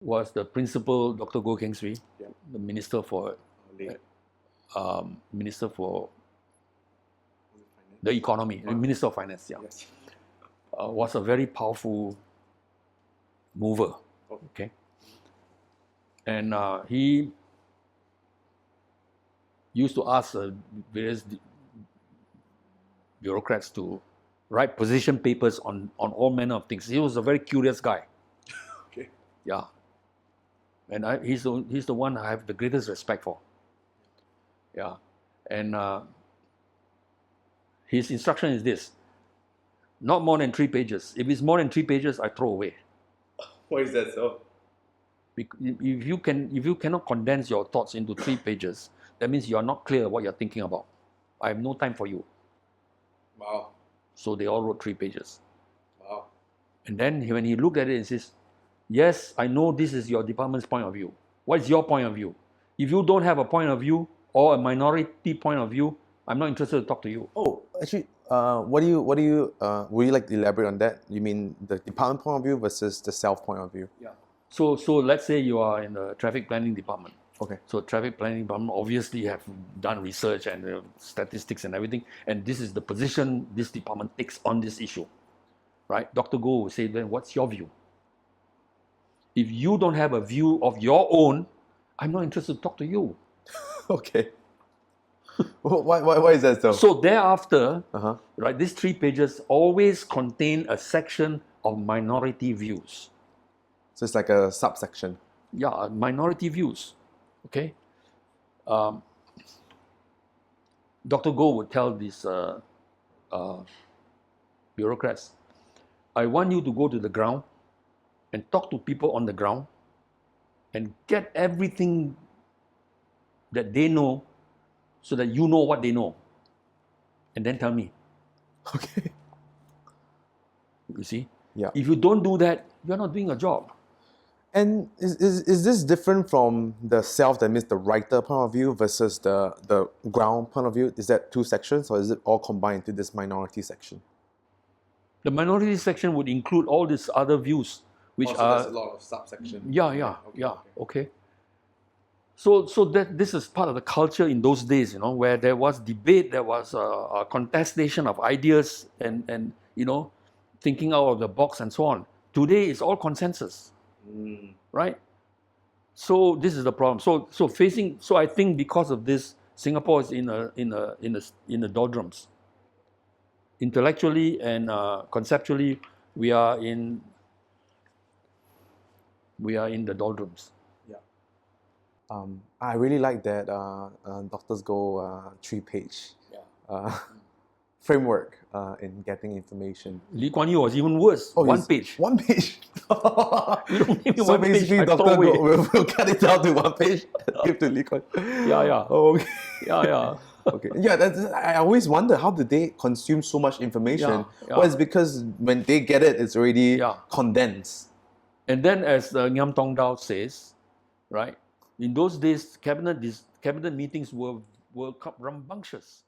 was the principal, Dr. Keng Swee, Yeah. the minister for minister for the economy, the minister of finance. Yeah, Yes. was a very powerful mover. Okay, and he used to ask various bureaucrats to write position papers on all manner of things. He was a very curious guy. Okay. Yeah. And he's the one I have the greatest respect for. Yeah. And his instruction is this: not more than 3 pages. If it's more than 3 pages, I throw away. Why is that so? If you cannot condense your thoughts into 3 pages, that means you are not clear what you're thinking about. I have no time for you. Wow. So they all wrote 3 pages. Wow. And then when he looked at it, he says, yes, I know this is your department's point of view. What is your point of view? If you don't have a point of view or a minority point of view, I'm not interested to talk to you. Oh, actually, would you like to elaborate on that? You mean the department point of view versus the self point of view? Yeah. So let's say you are in the traffic planning department. Okay. So traffic planning department obviously have done research and statistics and everything, and this is the position this department takes on this issue, right? Dr. Goh will say, then what's your view? If you don't have a view of your own, I'm not interested to talk to you. Okay. Why is that so? So thereafter, right, these 3 pages always contain a section of minority views. So it's like a subsection. Yeah, minority views. Okay. Dr. Goh would tell these bureaucrats, I want you to go to the ground and talk to people on the ground and get everything that they know so that you know what they know. And then tell me. Okay. You see? Yeah. If you don't do that, you're not doing a job. And is this different from the self, that means the writer point of view, versus the ground point of view? Is that 2 sections, or is it all combined into this minority section? The minority section would include all these other views, which are... there's a lot of subsections. Yeah. Okay. So that this is part of the culture in those days, you know, where there was debate, there was a contestation of ideas, and you know, thinking out of the box and so on. Today it's all consensus, right? So this is the problem. So I think because of this, Singapore is in the doldrums. Intellectually and conceptually, we are in the doldrums. I really like that Doctors Go 3-page framework in getting information. Lee Kuan Yew was even worse. Oh, 1 page. 1 page. You don't give me So 1 page, basically, I throw Dr. away. Go will cut it down to 1 page. Give to Lee Kuan. Yeah. Oh, okay. Yeah. Okay. Yeah, I always wonder, how do they consume so much information? Yeah. Well, it's because when they get it, it's already condensed. And then, as Ngiam Tong Dao says, right, in those days, cabinet meetings were rambunctious.